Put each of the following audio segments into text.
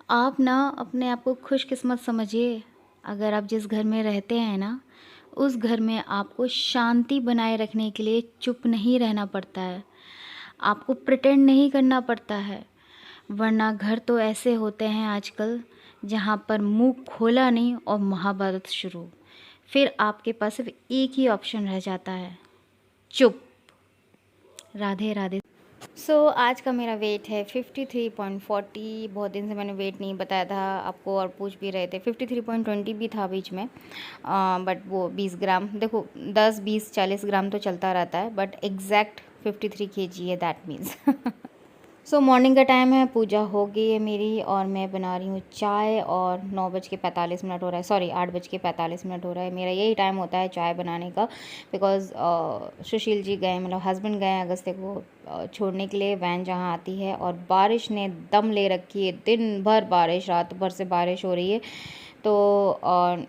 आप ना अपने आप को खुशकिस्मत समझिए। अगर आप जिस घर में रहते हैं ना, उस घर में आपको शांति बनाए रखने के लिए चुप नहीं रहना पड़ता है। आपको प्रिटेंड नहीं करना पड़ता है। वरना घर तो ऐसे होते हैं आजकल, जहाँ पर मुंह खोला नहीं और महाभारत शुरू। फिर आपके पास सिर्फ एक ही ऑप्शन रह जाता है, चुप। राधे राधे। आज का मेरा वेट है 53.40। बहुत दिन से मैंने वेट नहीं बताया था आपको और पूछ भी रहे थे। 53.20 भी था बीच में, बट वो 20 ग्राम, देखो 10 20 40 ग्राम तो चलता रहता है, बट एग्जैक्ट 53 kg है, दैट मीन्स। मॉर्निंग का टाइम है, पूजा हो गई है मेरी और मैं बना रही हूँ चाय। और 9:45 हो रहा है, सॉरी 8:45 हो रहा है। मेरा यही टाइम होता है चाय बनाने का, बिकॉज़ सुशील जी गए, मतलब हस्बैंड गए अगस्त्य को छोड़ने के लिए, वैन जहाँ आती है। और बारिश ने दम ले रखी है, दिन भर बारिश, रात भर से बारिश हो रही है। तो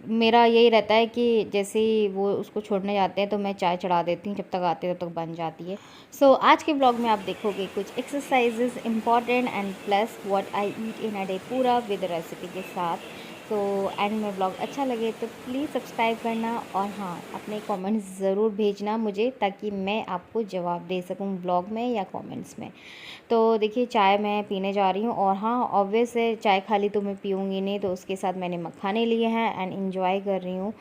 मेरा यही रहता है कि जैसे ही वो उसको छोड़ने जाते हैं तो मैं चाय चढ़ा देती हूँ, जब तक आते हैं तब तक बन जाती है। आज के ब्लॉग में आप देखोगे कुछ exercises important and plus what I eat in a day, पूरा विद रेसिपी के साथ। एंड में ब्लॉग अच्छा लगे तो प्लीज़ सब्सक्राइब करना, और हाँ, अपने कमेंट्स ज़रूर भेजना मुझे, ताकि मैं आपको जवाब दे सकूँ ब्लॉग में या कमेंट्स में। तो देखिए, चाय मैं पीने जा रही हूँ, और हाँ ऑब्वियस है, चाय खाली तो मैं पीऊँगी नहीं, तो उसके साथ मैंने मखाने लिए हैं एंड इन्जॉय कर रही हूँ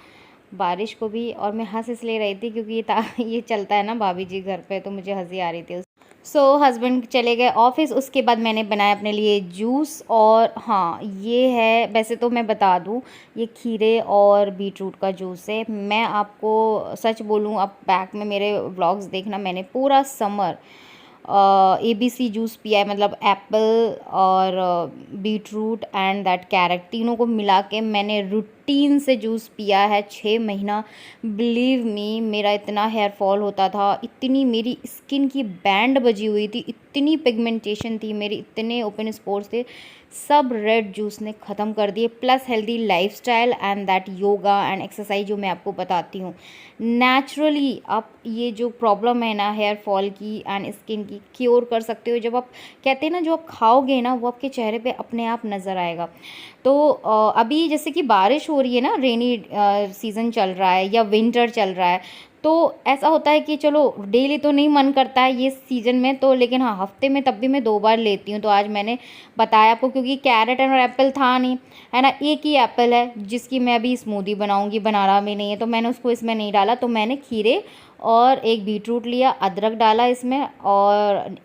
बारिश को भी। और मैं हंस इसलिए रही थी क्योंकि ये चलता है ना भाभी जी घर पे, तो मुझे हंसी आ रही थी। हस्बैंड चले गए ऑफिस, उसके बाद मैंने बनाया अपने लिए जूस। और हाँ, ये है, वैसे तो मैं बता दूँ, ये खीरे और बीटरूट का जूस है। मैं आपको सच बोलूँ, आप बैक में मेरे व्लॉग्स देखना, मैंने पूरा समर ABC जूस पिया है, मतलब एप्पल और बीटरूट एंड दैट कैरेट, तीनों को मिला के मैंने रूटीन से जूस पिया है 6 महीना। बिलीव मी, मेरा इतना हेयर फॉल होता था, इतनी मेरी स्किन की बैंड बजी हुई थी, इतनी पिगमेंटेशन थी मेरी, इतने ओपन स्पोर्स थे, सब रेड जूस ने ख़त्म कर दिए। Plus healthy lifestyle and that yoga and exercise जो मैं आपको बताती हूँ, नेचुरली आप ये जो प्रॉब्लम है ना हेयर फॉल की एंड स्किन की, क्योर कर सकते हो। जब आप कहते हैं ना, जो आप खाओगे ना वो आपके चेहरे पे अपने आप नज़र आएगा। अभी जैसे कि बारिश हो रही है ना, रेनी सीज़न चल रहा है या विंटर चल रहा है, तो ऐसा होता है कि चलो डेली तो नहीं मन करता है ये सीज़न में, तो लेकिन हाँ, हफ्ते में तब भी मैं 2 बार लेती हूँ। तो आज मैंने बताया आपको, क्योंकि कैरेट और एप्पल था नहीं, है ना, एक ही एप्पल है जिसकी मैं अभी स्मूदी बनाऊंगी, बनाना भी नहीं है, तो मैंने उसको इसमें नहीं डाला। तो मैंने खीरे और एक बीटरूट लिया, अदरक डाला इसमें, और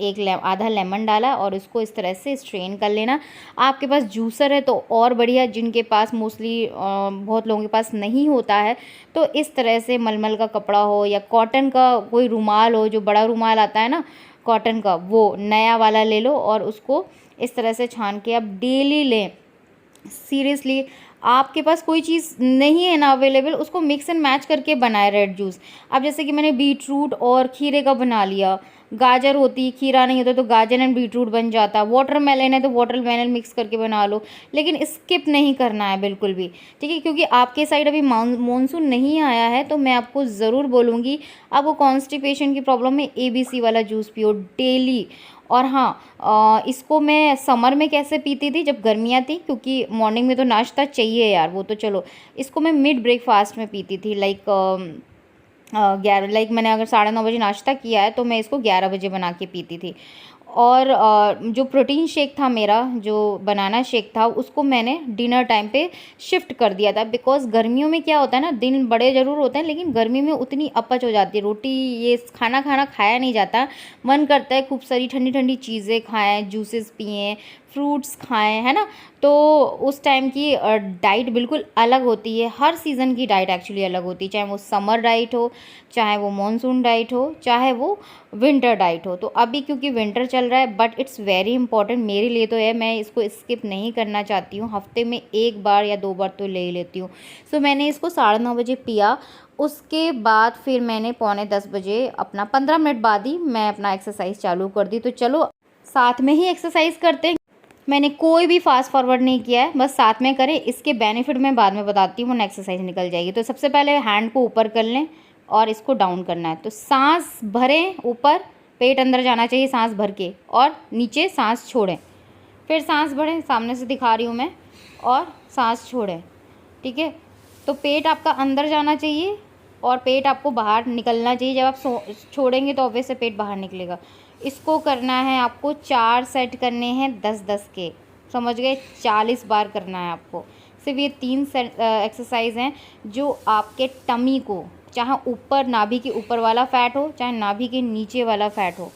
आधा लेमन डाला, और इसको इस तरह से स्ट्रेन कर लेना। आपके पास जूसर है तो और बढ़िया, जिनके पास मोस्टली बहुत लोगों के पास नहीं होता है, तो इस तरह से मलमल का कपड़ा हो या कॉटन का कोई रुमाल हो, जो बड़ा रुमाल आता है ना कॉटन का, वो नया वाला ले लो, और उसको इस तरह से छान के आप डेली लें। सीरियसली, आपके पास कोई चीज़ नहीं है ना अवेलेबल, उसको मिक्स एंड मैच करके बनाए रेड जूस। अब जैसे कि मैंने बीटरूट और खीरे का बना लिया, गाजर होती, खीरा नहीं होता तो गाजर एंड बीटरूट बन जाता, वाटरमेलन है तो वाटरमेलन मिक्स करके बना लो। लेकिन स्किप नहीं करना है बिल्कुल भी, ठीक है, क्योंकि आपके साइड अभी मानसून नहीं आया है, तो मैं आपको ज़रूर बोलूँगी, आपको कॉन्स्टिपेशन की प्रॉब्लम है, ABC वाला जूस पियो डेली। और हाँ, इसको मैं समर में कैसे पीती थी, जब गर्मियाँ थी, क्योंकि मॉर्निंग में तो नाश्ता चाहिए यार, वो तो चलो, इसको मैं मिड ब्रेकफास्ट में पीती थी, लाइक 11, मैंने अगर 9:30 बजे नाश्ता किया है तो मैं इसको 11 बजे बना के पीती थी। और जो प्रोटीन शेक था मेरा, जो बनाना शेक था, उसको मैंने डिनर टाइम पे शिफ्ट कर दिया था, बिकॉज़ गर्मियों में क्या होता है ना, दिन बड़े ज़रूर होते हैं लेकिन गर्मी में उतनी अपच हो जाती है, रोटी ये खाना खाया नहीं जाता, मन करता है खूब सारी ठंडी ठंडी चीज़ें खाएं, जूसेस पिएं, फ्रूट्स खाएं, है ना। तो उस टाइम की डाइट बिल्कुल अलग होती है, हर सीज़न की डाइट एक्चुअली अलग होती है, चाहे वो समर डाइट हो, चाहे वो मॉनसून डाइट हो, चाहे वो विंटर डाइट हो। तो अभी क्योंकि विंटर चल रहा है, बट इट्स वेरी इंपॉर्टेंट मेरे लिए तो है, मैं इसको स्किप नहीं करना चाहती हूँ, हफ्ते में 1 बार या 2 बार तो ले ही लेती हूँ। मैंने इसको 9:30 बजे पिया। उसके बाद फिर मैंने 9:45 अपना 15 मिनट बाद ही मैं अपना एक्सरसाइज चालू कर दी। तो चलो साथ में ही एक्सरसाइज करते हैं। मैंने कोई भी फास्ट फॉरवर्ड नहीं किया है, बस साथ में करें, इसके बेनिफिट मैं बाद में बताती हूँ, एक्सरसाइज निकल जाएगी। तो सबसे पहले हैंड को ऊपर कर लें और इसको डाउन करना है। तो सांस भरें ऊपर, पेट अंदर जाना चाहिए सांस भर के, और नीचे सांस छोड़ें, फिर सांस भरें, सामने से दिखा रही हूँ मैं, और सांस छोड़ें। ठीक है, तो पेट आपका अंदर जाना चाहिए और पेट आपको बाहर निकलना चाहिए। जब आप छोड़ेंगे तो ऑब्वियस से पेट बाहर निकलेगा। इसको करना है आपको 4 सेट करने हैं 10-10 के, समझ गए? 40 बार करना है आपको। सिर्फ ये 3 एक्सरसाइज हैं जो आपके टमी को, चाहे ऊपर नाभि के ऊपर वाला फैट हो चाहे नाभि के नीचे वाला फैट हो,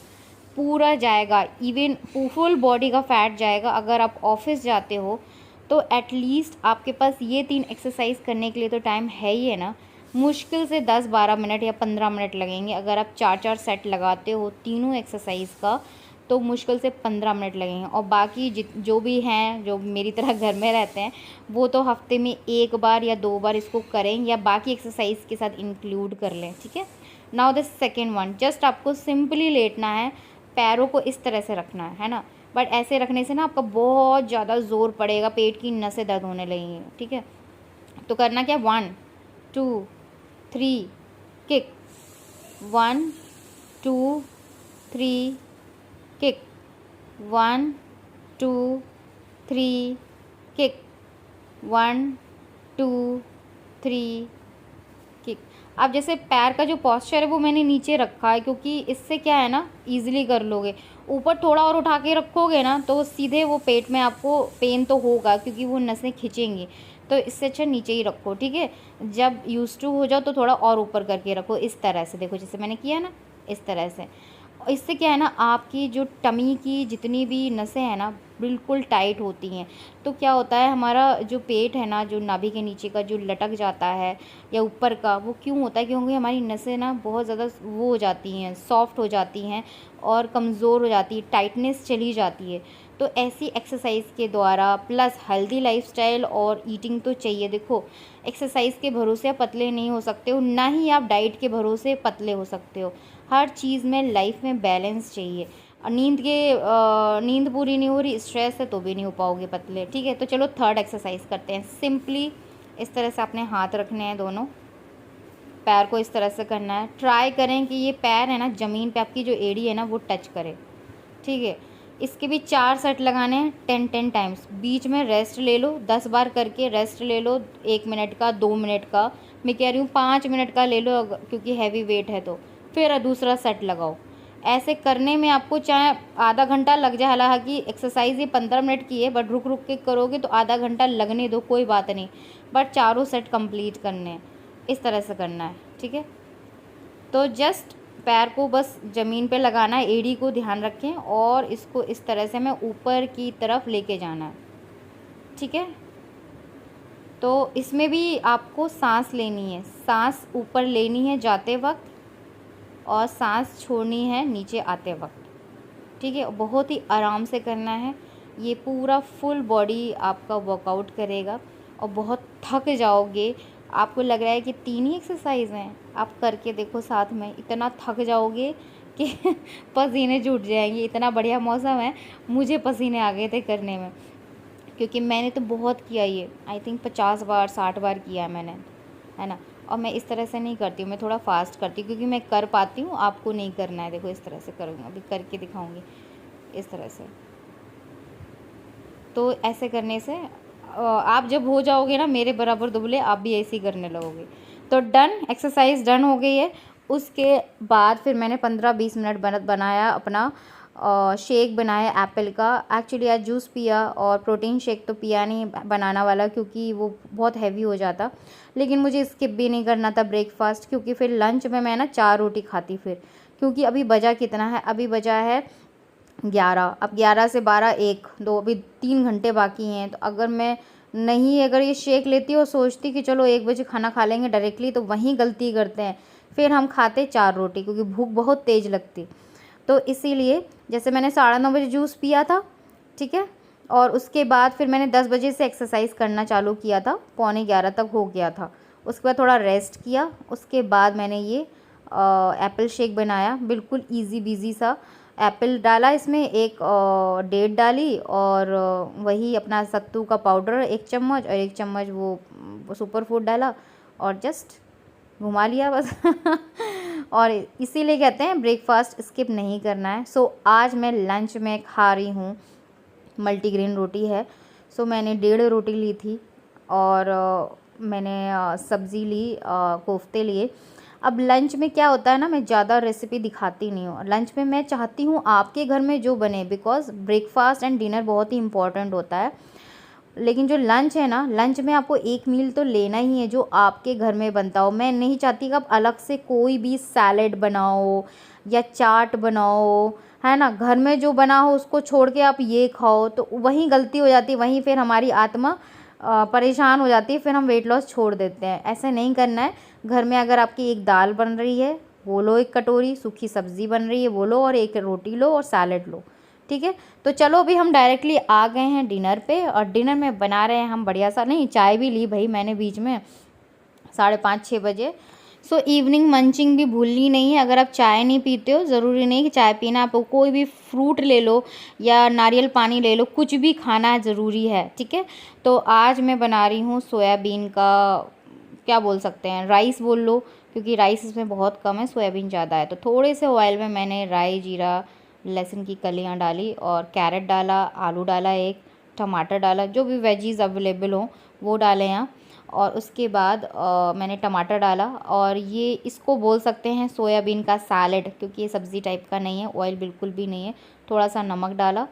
पूरा जाएगा। इवन फुल बॉडी का फैट जाएगा। अगर आप ऑफिस जाते हो तो एटलीस्ट आपके पास ये 3 एक्सरसाइज करने के लिए तो टाइम है ही है ना। मुश्किल से 10-12 मिनट या 15 मिनट लगेंगे। अगर आप 4-4 सेट लगाते हो तीनों एक्सरसाइज का तो मुश्किल से 15 मिनट लगेंगे। और बाकी जो भी हैं, जो मेरी तरह घर में रहते हैं, वो तो हफ्ते में 1 बार या 2 बार इसको करें या बाकी एक्सरसाइज के साथ इंक्लूड कर लें। ठीक है, now the second one, just आपको सिंपली लेटना है, पैरों को इस तरह से रखना है ना। बट ऐसे रखने से ना आपका बहुत ज़्यादा ज़ोर पड़ेगा, पेट की नसें दर्द होने लगेंगी। ठीक है, तो करना क्या, 1 2 3 किक, 1 2 3 किक, 1 2 3 किक, 1 2 3 किक। अब जैसे पैर का जो पॉस्चर है वो मैंने नीचे रखा है, क्योंकि इससे क्या है ना, ईजिली कर लोगे। ऊपर थोड़ा और उठा के रखोगे ना तो सीधे वो पेट में आपको पेन तो होगा, क्योंकि वो नसें खिंचेंगी। तो इससे अच्छा नीचे ही रखो। ठीक है, जब यूज टू हो जाओ तो थोड़ा और ऊपर करके रखो, इस तरह से। देखो जैसे मैंने किया ना, इस तरह से। इससे क्या है ना, आपकी जो टमी की जितनी भी नसें हैं ना बिल्कुल टाइट होती हैं। तो क्या होता है, हमारा जो पेट है ना, जो नाभि के नीचे का जो लटक जाता है या ऊपर का, वो क्यों होता है? क्योंकि हमारी नसें ना बहुत ज़्यादा वो हो जाती हैं, सॉफ्ट हो जाती हैं और कमज़ोर हो जाती है, टाइटनेस चली जाती है। तो ऐसी एक्सरसाइज के द्वारा, प्लस हेल्दी लाइफस्टाइल और ईटिंग तो चाहिए। देखो, एक्सरसाइज के भरोसे आप पतले नहीं हो सकते हो, ना ही आप डाइट के भरोसे पतले हो सकते हो। हर चीज़ में लाइफ में बैलेंस चाहिए। नींद पूरी नहीं हो रही, स्ट्रेस है, तो भी नहीं हो पाओगे पतले। ठीक है, तो चलो थर्ड एक्सरसाइज करते हैं। सिंपली इस तरह से अपने हाथ रखने हैं, दोनों पैर को इस तरह से करना है। ट्राई करें कि ये पैर है ना ज़मीन पे, आपकी जो एड़ी है ना वो टच करे। ठीक है, इसके भी 4 सेट लगाने हैं 10-10 टाइम्स। बीच में रेस्ट ले लो, 10 बार करके रेस्ट ले लो, 1 मिनट का, 2 मिनट का, मैं कह रही हूँ 5 मिनट का ले लो, क्योंकि हैवी वेट है तो। फिर दूसरा सेट लगाओ। ऐसे करने में आपको चाहे आधा घंटा लग जाए, हालांकि एक्सरसाइज ये 15 मिनट की है, बट रुक रुक के करोगे तो आधा घंटा लगने दो, कोई बात नहीं। बट चारों सेट कंप्लीट करने हैं, इस तरह से करना है। ठीक है, तो जस्ट पैर को बस ज़मीन पे लगाना है, एड़ी को ध्यान रखें, और इसको इस तरह से हमें ऊपर की तरफ लेके जाना है। ठीक है, तो इसमें भी आपको सांस लेनी है, सांस ऊपर लेनी है जाते वक्त और सांस छोड़नी है नीचे आते वक्त। ठीक है, बहुत ही आराम से करना है। ये पूरा फुल बॉडी आपका वर्कआउट करेगा और बहुत थक जाओगे। आपको लग रहा है कि 3 ही एक्सरसाइज हैं, आप करके देखो साथ में, इतना थक जाओगे कि पसीने छूट जाएंगे। इतना बढ़िया मौसम है, मुझे पसीने आ गए थे करने में, क्योंकि मैंने तो बहुत किया ये, आई थिंक 50 बार 60 बार किया है मैंने, है ना। और मैं इस तरह से नहीं करती हूँ, मैं थोड़ा फास्ट करती हूँ, क्योंकि मैं कर पाती हूँ, आपको नहीं करना है। देखो इस तरह से करूँगी, अभी करके दिखाऊँगी इस तरह से। तो ऐसे करने से आप जब हो जाओगे ना मेरे बराबर दुबले, आप भी ऐसे ही करने लगोगे। तो डन, एक्सरसाइज डन हो गई है। उसके बाद फिर मैंने 15-20 मिनट बनाया अपना शेक बनाया एप्पल का। एक्चुअली आज जूस पिया, और प्रोटीन शेक तो पिया नहीं बनाना वाला, क्योंकि वो बहुत हैवी हो जाता। लेकिन मुझे स्किप भी नहीं करना था ब्रेकफास्ट, क्योंकि फिर लंच में मैं ना 4 रोटी खाती फिर, क्योंकि अभी बजा कितना है, अभी बजा है 11। अब 11 से 12, 1 2, अभी 3 घंटे बाकी हैं। तो अगर मैं नहीं, अगर ये शेक लेती और सोचती कि चलो 1 बजे खाना खा लेंगे डायरेक्टली, तो वहीं गलती करते हैं। फिर हम खाते 4 रोटी, क्योंकि भूख बहुत तेज़ लगती। तो इसीलिए जैसे मैंने 9:30 बजे जूस पिया था, ठीक है, और उसके बाद फिर मैंने 10 बजे से एक्सरसाइज करना चालू किया था, 10:45 तक हो गया था। उसके बाद थोड़ा रेस्ट किया, उसके बाद मैंने ये एप्पल शेक बनाया, बिल्कुल इजी बिजी सा। एप्पल डाला इसमें, एक डेट डाली, और वही अपना सत्तू का पाउडर 1 चम्मच, और 1 चम्मच वो सुपर फूड डाला, और जस्ट घुमा लिया बस। और इसीलिए कहते हैं ब्रेकफास्ट स्किप नहीं करना है। सो आज मैं लंच में खा रही हूँ मल्टीग्रेन रोटी है। सो मैंने 1.5 रोटी ली थी और मैंने सब्ज़ी ली, कोफ्ते लिए। अब लंच में क्या होता है ना, मैं ज़्यादा रेसिपी दिखाती नहीं हूँ। लंच में मैं चाहती हूँ आपके घर में जो बने, बिकॉज़ ब्रेकफास्ट एंड डिनर बहुत ही इंपॉर्टेंट होता है। लेकिन जो लंच है ना, लंच में आपको एक मील तो लेना ही है जो आपके घर में बनता हो। मैं नहीं चाहती कि आप अलग से कोई भी सैलेड बनाओ या चाट बनाओ, है ना। घर में जो बना हो उसको छोड़ के आप ये खाओ, तो वहीं गलती हो जाती है, वहीं फिर हमारी आत्मा परेशान हो जाती है, फिर हम वेट लॉस छोड़ देते हैं। ऐसा नहीं करना है। घर में अगर आपकी एक दाल बन रही है वो लो, एक कटोरी सूखी सब्ज़ी बन रही है वो लो, और एक रोटी लो और सैलेड लो, ठीक है। तो चलो अभी हम डायरेक्टली आ गए हैं डिनर पे, और डिनर में बना रहे हैं हम बढ़िया सा, नहीं चाय भी ली भाई मैंने बीच में 5:30-6 बजे। सो इवनिंग मंचिंग भी भूलनी नहीं है। अगर आप चाय नहीं पीते हो, ज़रूरी नहीं कि चाय पीना, आप कोई भी फ्रूट ले लो या नारियल पानी ले लो, कुछ भी खाना ज़रूरी है, ठीक है। तो आज मैं बना रही हूँ सोयाबीन का, क्या बोल सकते हैं, राइस बोल लो, क्योंकि राइस इसमें बहुत कम है, सोयाबीन ज़्यादा है। तो थोड़े से ऑयल में मैंने राई, जीरा, लहसुन की कलियाँ डाली और कैरेट डाला, आलू डाला, एक टमाटर डाला, जो भी वेजीज़ अवेलेबल हों वो डालें यहाँ। और उसके बाद मैंने टमाटर डाला, और ये इसको बोल सकते हैं सोयाबीन का सैलेड, क्योंकि ये सब्ज़ी टाइप का नहीं है, ऑयल बिल्कुल भी नहीं है। थोड़ा सा नमक डाला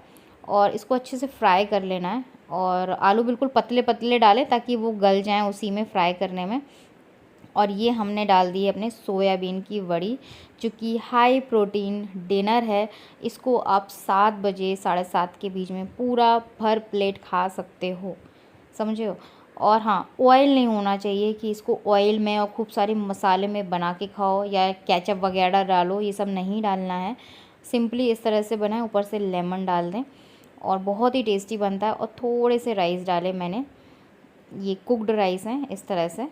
और इसको अच्छे से फ्राई कर लेना है। और आलू बिल्कुल पतले पतले डालें ताकि वो गल जाएं उसी में फ्राई करने में। और ये हमने डाल दी है अपने सोयाबीन की वड़ी, जो कि हाई प्रोटीन डिनर है। इसको आप 7 बजे 7:30 के बीच में पूरा भर प्लेट खा सकते हो, समझे हो। और हाँ, ऑयल नहीं होना चाहिए कि इसको ऑयल में और खूब सारे मसाले में बना के खाओ या केचप वगैरह डालो, ये सब नहीं डालना है। सिंपली इस तरह से बनाएं, ऊपर से लेमन डाल दें और बहुत ही टेस्टी बनता है। और थोड़े से राइस डाले मैंने, ये कुकड राइस हैं इस तरह से।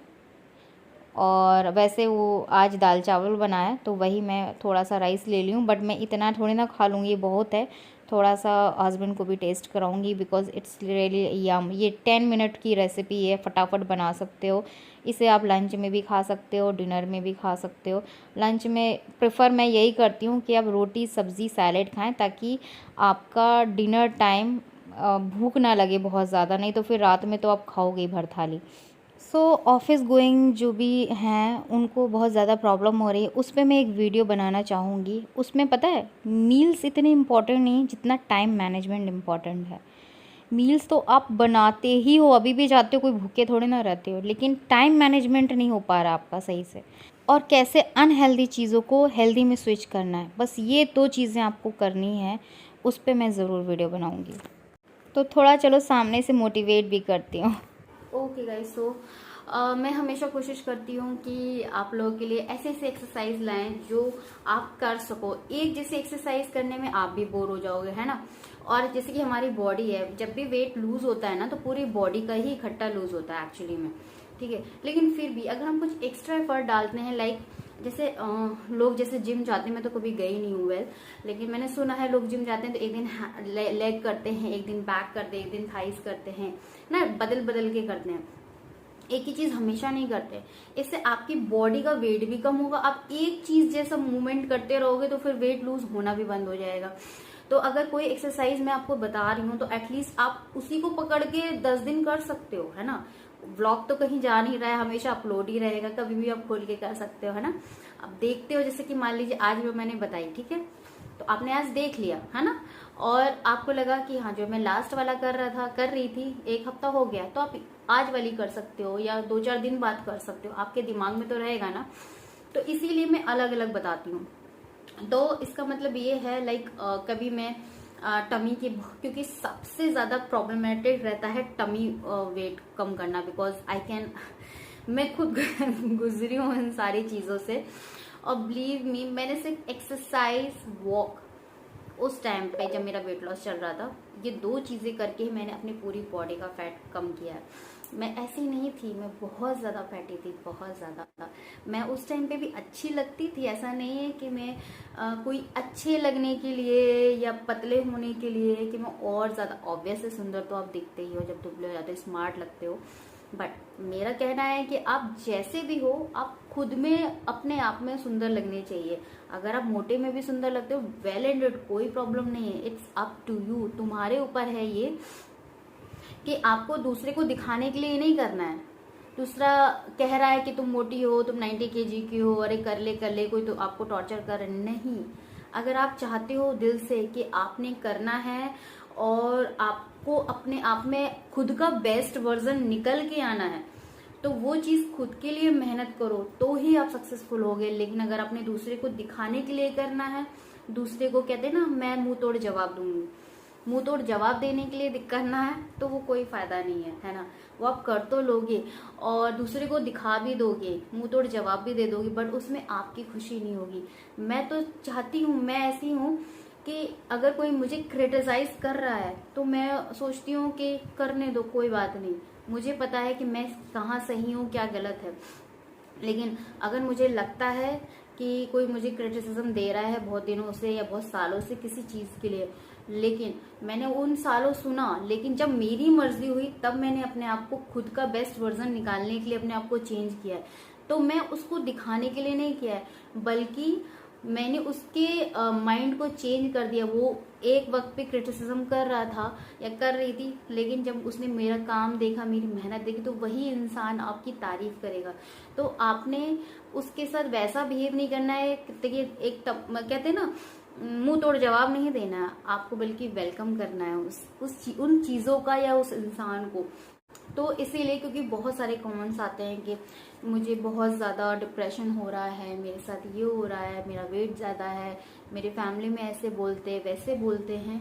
और वैसे वो आज दाल चावल बनाया तो वही मैं थोड़ा सा राइस ले ली हूँ, बट मैं इतना थोड़ी ना खा लूँगी, ये बहुत है। थोड़ा सा हस्बैंड को भी टेस्ट कराऊंगी, बिकॉज़ इट्स रियली यम। ये 10 मिनट की रेसिपी है, फटाफट बना सकते हो। इसे आप लंच में भी खा सकते हो, डिनर में भी खा सकते हो। लंच में प्रेफर मैं यही करती हूँ कि आप रोटी सब्ज़ी सैलेड खाएं, ताकि आपका डिनर टाइम भूख ना लगे बहुत ज़्यादा, नहीं तो फिर रात में तो आप खाओगे ही भर थाली। सो ऑफ़िस गोइंग जो भी हैं उनको बहुत ज़्यादा प्रॉब्लम हो रही है, उस पे मैं एक वीडियो बनाना चाहूँगी। उसमें पता है, मील्स इतने इम्पॉर्टेंट नहीं जितना टाइम मैनेजमेंट इम्पॉर्टेंट है। मील्स तो आप बनाते ही हो, अभी भी जाते हो, कोई भूखे थोड़े ना रहते हो, लेकिन टाइम मैनेजमेंट नहीं हो पा रहा आपका सही से। और कैसे अनहेल्दी चीज़ों को हेल्दी में स्विच करना है, बस ये 2 चीज़ें आपको करनी है। उस पे मैं ज़रूर वीडियो बनाऊँगी। तो थोड़ा चलो सामने से मोटिवेट भी करती हूँ। ओके गाइस, सो मैं हमेशा कोशिश करती हूँ कि आप लोगों के लिए ऐसे ऐसे एक्सरसाइज लाएं जो आप कर सको। एक जैसे एक्सरसाइज करने में आप भी बोर हो जाओगे, है ना। और जैसे कि हमारी बॉडी है, जब भी वेट लूज होता है ना तो पूरी बॉडी का ही इकट्ठा लूज होता है एक्चुअली में, ठीक है। लेकिन फिर भी अगर हम कुछ एक्स्ट्रा एफर्ट डालते हैं, लाइक जैसे लोग जैसे जिम जाते हैं, मैं तो कभी गई नहीं हूँ वेल, लेकिन मैंने सुना है लोग जिम जाते हैं तो एक दिन लेग करते हैं, एक दिन बैक करते हैं, एक दिन थाइस करते हैं ना, बदल बदल के करते हैं, एक ही चीज हमेशा नहीं करते। इससे आपकी बॉडी का वेट भी कम होगा। आप एक चीज जैसा मूवमेंट करते रहोगे तो फिर वेट लूज होना भी बंद हो जाएगा। तो अगर कोई एक्सरसाइज मैं आपको बता रही हूँ तो एटलीस्ट आप उसी को पकड़ के 10 दिन कर सकते हो, है ना। व्लॉग तो कहीं जा नहीं रहा है, हमेशा अपलोड ही रहेगा, कभी भी आप खोल के कर सकते हो, है ना। अब देखते हो, जैसे कि मान लीजिए आज भी मैंने बताई, ठीक है, तो आपने आज देख लिया, है ना। और आपको लगा कि हाँ, जो मैं लास्ट वाला कर रही थी, 1 हफ्ता हो गया, तो आप आज वाली कर सकते हो या 2-4 दिन बाद कर सकते हो, आपके दिमाग में तो रहेगा ना। तो इसीलिए मैं अलग अलग बताती हूँ। तो इसका मतलब ये है, लाइक कभी मैं टमी की, क्योंकि सबसे ज्यादा प्रॉब्लमेटिक रहता है टमी वेट कम करना, बिकॉज आई कैन, मैं खुद गुजरी हूँ इन सारी चीजों से। और बिलीव मी, मैंने सिर्फ एक्सरसाइज, वॉक, उस टाइम पे जब मेरा वेट लॉस चल रहा था, ये 2 चीजें करके ही मैंने अपनी पूरी बॉडी का फैट कम किया है। मैं ऐसी नहीं थी, मैं बहुत ज्यादा फैटी थी, बहुत ज्यादा। मैं उस टाइम पे भी अच्छी लगती थी, ऐसा नहीं है कि मैं कोई अच्छे लगने के लिए या पतले होने के लिए कि मैं और ज्यादा, ऑब्वियसली सुंदर तो आप दिखते ही हो, जब दुबले हो जाते हो स्मार्ट लगते हो, बट मेरा कहना है कि आप जैसे भी हो, आप खुद में अपने आप में सुंदर लगने चाहिए। अगर आप मोटे में भी सुंदर लगते हो, वेल एंड गुड, कोई प्रॉब्लम नहीं है। इट्स अप टू यू, तुम्हारे ऊपर है ये कि आपको दूसरे को दिखाने के लिए नहीं करना है। दूसरा कह रहा है कि तुम मोटी हो, तुम 90 kg की हो, अरे कर ले कोई तो आपको टॉर्चर कर, नहीं। अगर आप चाहते हो दिल से कि आपने करना है और आपको अपने आप में खुद का बेस्ट वर्जन निकल के आना है, तो वो चीज खुद के लिए मेहनत करो, तो ही आप सक्सेसफुल होगे। लेकिन अगर आपने दूसरे को दिखाने के लिए करना है, दूसरे को कहते हैं ना, मैं मुंह तोड़ जवाब दूंगी, मुंह तोड़ जवाब देने के लिए करना है, तो वो कोई फायदा नहीं है ना। वो आप कर तो लोगे और दूसरे को दिखा भी दोगे, मुंह तोड़ जवाब भी दे दोगे, बट उसमें आपकी खुशी नहीं होगी। मैं तो चाहती हूँ, मैं ऐसी हूँ कि अगर कोई मुझे क्रिटिसाइज कर रहा है तो मैं सोचती हूँ कि करने दो, कोई बात नहीं, मुझे पता है कि मैं कहाँ सही हूँ क्या गलत है। लेकिन अगर मुझे लगता है कि कोई मुझे क्रिटिसिज्म दे रहा है बहुत दिनों से या बहुत सालों से किसी चीज के लिए, लेकिन मैंने उन सालों सुना, लेकिन जब मेरी मर्जी हुई तब मैंने अपने आप को खुद का बेस्ट वर्जन निकालने के लिए अपने आप को चेंज किया है। तो मैं उसको दिखाने के लिए नहीं किया है, बल्कि मैंने उसके माइंड को चेंज कर दिया। वो एक वक्त पे क्रिटिसिज्म कर रहा था या कर रही थी, लेकिन जब उसने मेरा काम देखा, मेरी मेहनत देखी, तो वही इंसान आपकी तारीफ करेगा। तो आपने उसके साथ वैसा बिहेव नहीं करना है। देखिए, कहते हैं ना, मुंह तोड़ जवाब नहीं देना है आपको, बल्कि वेलकम करना है उन चीजों का या उस इंसान को। तो इसीलिए, क्योंकि बहुत सारे कमेंट्स आते हैं कि मुझे बहुत ज़्यादा डिप्रेशन हो रहा है, मेरे साथ ये हो रहा है, मेरा वेट ज़्यादा है, मेरे फैमिली में ऐसे बोलते वैसे बोलते हैं।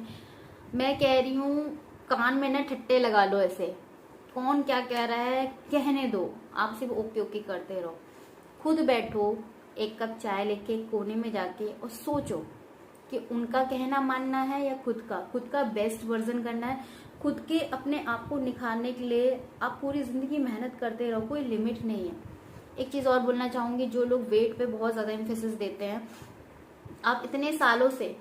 मैं कह रही हूँ, कान में ना ठट्टे लगा लो ऐसे, कौन क्या कह रहा है कहने दो, आप सिर्फ ओके ओके करते रहो। खुद बैठो, एक कप चाय लेके कोने में जाके और सोचो कि उनका कहना मानना है या खुद का बेस्ट वर्जन करना है। खुद के अपने आप को निखारने के लिए आप पूरी जिंदगी मेहनत करते रहो, कोई लिमिट नहीं है। एक चीज और बोलना चाहूंगी, जो लोग वेट पे बहुत ज्यादा एम्फेसिस देते हैं, आप इतने सालों से,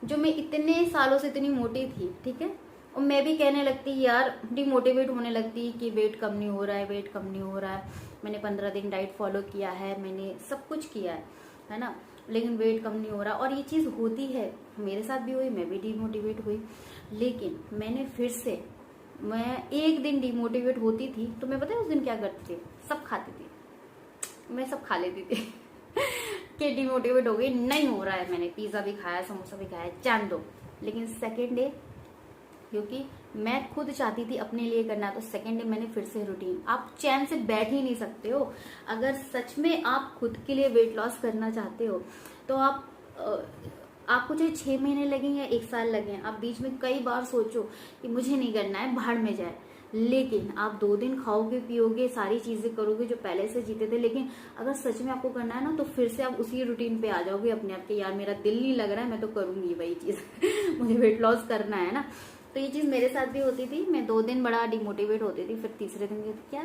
जो मैं इतने सालों से इतनी मोटी थी, ठीक है, और मैं भी कहने लगती यार, डिमोटिवेट होने लगती कि वेट कम नहीं हो रहा है, वेट कम नहीं हो रहा है। मैंने 15 दिन डाइट फॉलो किया है, मैंने सब कुछ किया है ना, लेकिन वेट कम नहीं हो रहा। और ये चीज होती है, मेरे साथ भी हुई, मैं भी डिमोटिवेट हुई। लेकिन मैंने फिर से, मैं एक दिन डिमोटिवेट होती थी तो मैं, पता है उस दिन क्या करती थी, सब खाती थी, मैं सब खा लेती थी कि डिमोटिवेट हो गई, नहीं हो रहा है, मैंने पिज्जा भी खाया, समोसा भी खाया, जान दो। लेकिन सेकेंड डे, क्योंकि मैं खुद चाहती थी अपने लिए करना, तो सेकेंड डे मैंने फिर से रूटीन। आप चैन से बैठ ही नहीं सकते हो। अगर सच में आप खुद के लिए वेट लॉस करना चाहते हो, तो आपको चाहे 6 महीने लगे या 1 साल लगे, आप बीच में कई बार सोचो कि मुझे नहीं करना है, भाड़ में जाए, लेकिन आप 2 दिन खाओगे पियोगे, सारी चीजें करोगे जो पहले से जीते थे। लेकिन अगर सच में आपको करना है ना, तो फिर से आप उसी रूटीन पे आ जाओगे अपने आप के, यार मेरा दिल नहीं लग रहा है, मैं तो करूंगी वही चीज मुझे वेट लॉस करना है ना। तो ये चीज मेरे साथ भी होती थी। मैं 2 दिन बड़ा डिमोटिवेट होती थी, फिर तीसरे दिन क्या,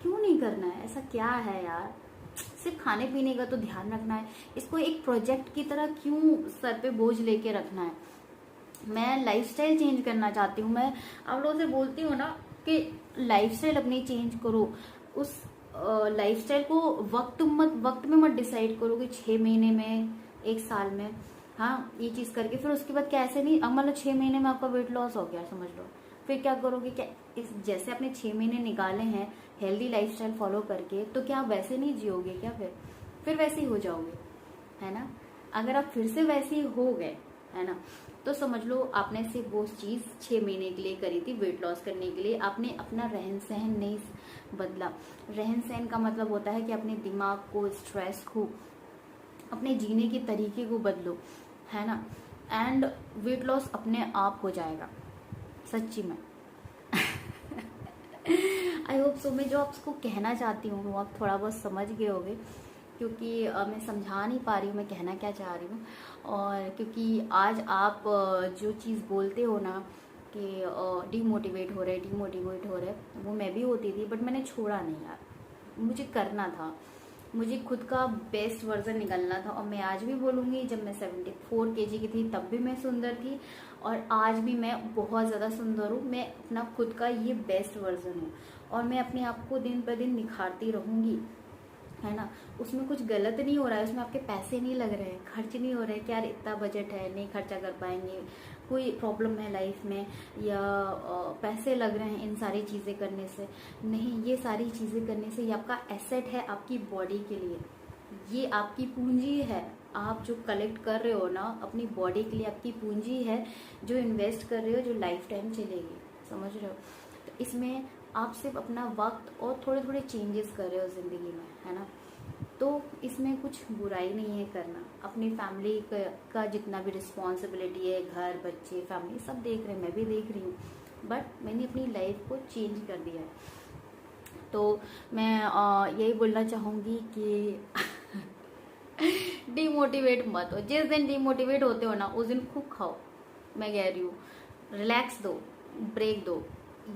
क्यों नहीं करना है, ऐसा क्या है यार, सिर्फ खाने पीने का तो ध्यान रखना है, इसको एक प्रोजेक्ट की तरह क्यों सर पे बोझ लेके रखना है। मैं लाइफस्टाइल चेंज करना चाहती हूँ। मैं आप लोगों से बोलती हूँ ना कि लाइफस्टाइल अपनी चेंज करो। उस लाइफस्टाइल को वक्त में मत डिसाइड करो कि 6 महीने में, 1 साल में, हाँ ये चीज करके फिर उसके बाद क्या, ऐसे नहीं, अब मतलब 6 महीने में आपका वेट लॉस हो गया समझ लो, फिर क्या करोगे, क्या जैसे आपने 6 महीने निकाले हैं हेल्दी लाइफस्टाइल फॉलो करके, तो क्या आप वैसे नहीं जियोगे क्या, फिर वैसे ही हो जाओगे, है ना। अगर आप फिर से वैसे ही हो गए, है ना, तो समझ लो आपने सिर्फ वो चीज 6 महीने के लिए करी थी, वेट लॉस करने के लिए। आपने अपना रहन सहन नहीं बदला। रहन सहन का मतलब होता है कि अपने दिमाग को, स्ट्रेस को, अपने जीने के तरीके को बदलो, है ना, एंड वेट लॉस अपने आप हो जाएगा, सच्ची में। I hope so. मैं जो आपको कहना चाहती हूँ वो आप थोड़ा बहुत समझ गए होंगे, क्योंकि मैं समझा नहीं पा रही हूँ मैं कहना क्या चाह रही हूँ। और क्योंकि आज आप जो चीज़ बोलते हो ना कि डिमोटिवेट हो रहे, वो मैं भी होती थी, बट मैंने छोड़ा नहीं यार, मुझे करना था, मुझे खुद का बेस्ट वर्जन निकलना था। और मैं आज भी बोलूँगी, जब मैं 74 kg की थी तब भी मैं सुंदर थी, और आज भी मैं बहुत ज़्यादा सुंदर हूँ। मैं अपना खुद का ये बेस्ट वर्जन हूँ और मैं अपने आप को दिन पर दिन निखारती रहूँगी, है ना। उसमें कुछ गलत नहीं हो रहा है, उसमें आपके पैसे नहीं लग रहे हैं, खर्च नहीं हो रहे हैं कि यार इतना बजट है नहीं खर्चा कर पाएंगे, कोई प्रॉब्लम है लाइफ में, या पैसे लग रहे हैं इन सारी चीज़ें करने से। नहीं, ये सारी चीज़ें करने से ये आपका एसेट है आपकी बॉडी के लिए, ये आपकी पूंजी है। आप जो कलेक्ट कर रहे हो ना अपनी बॉडी के लिए, आपकी पूंजी है जो इन्वेस्ट कर रहे हो, जो लाइफ टाइम चलेगी, समझ रहे हो। तो इसमें आप सिर्फ अपना वक्त और थोड़े थोड़े चेंजेस कर रहे हो ज़िंदगी में, है ना। तो इसमें कुछ बुराई नहीं है करना। अपनी फैमिली का जितना भी रिस्पॉन्सिबिलिटी है, घर बच्चे फैमिली सब देख रहे हैं, मैं भी देख रही हूँ, बट मैंने अपनी लाइफ को चेंज कर दिया है। तो मैं यही बोलना चाहूँगी कि डिमोटिवेट मत हो। जिस दिन डिमोटिवेट होते हो ना उस दिन खूब खाओ, मैं कह रही हूँ, रिलैक्स दो, ब्रेक दो।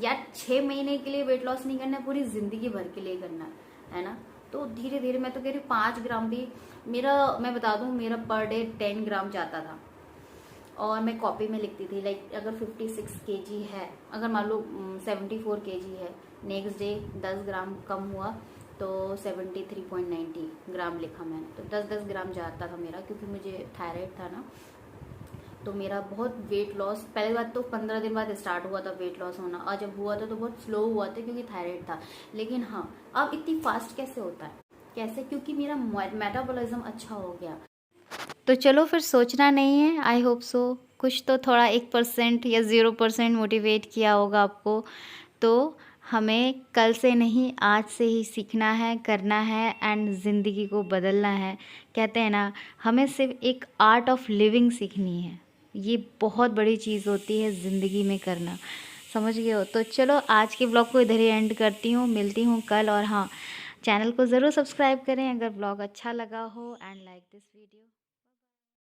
या 6 महीने के लिए वेट लॉस नहीं करना है, पूरी जिंदगी भर के लिए करना है ना। तो धीरे धीरे, मैं तो कह रही हूँ 5 ग्राम भी मेरा, मैं बता दूँ, मेरा पर डे 10 ग्राम जाता था और मैं कॉपी में लिखती थी लाइक अगर 56 kg है, अगर मान लो 74 kg है, नेक्स्ट डे 10 ग्राम कम हुआ तो 73.90 ग्राम लिखा मैंने। तो 10-10 ग्राम जाता था मेरा, क्योंकि मुझे थायराइड था ना। तो मेरा बहुत वेट लॉस, पहले बात तो 15 दिन बाद स्टार्ट हुआ था वेट लॉस होना, और जब हुआ था तो बहुत स्लो हुआ था क्योंकि थायराइड था। लेकिन हाँ, अब इतनी फास्ट कैसे होता है, कैसे? क्योंकि मेरा मेटाबॉलिज्म अच्छा हो गया। तो चलो फिर सोचना नहीं है, आई होप सो कुछ तो थोड़ा 1% या 0% मोटिवेट किया होगा आपको। तो हमें कल से नहीं, आज से ही सीखना है, करना है एंड ज़िंदगी को बदलना है। कहते हैं ना, हमें सिर्फ एक आर्ट ऑफ लिविंग सीखनी है, ये बहुत बड़ी चीज़ होती है ज़िंदगी में करना, समझ गए हो। तो चलो आज के ब्लॉग को इधर ही एंड करती हूँ, मिलती हूँ कल। और हाँ, चैनल को ज़रूर सब्सक्राइब करें अगर ब्लॉग अच्छा लगा हो एंड लाइक दिस वीडियो।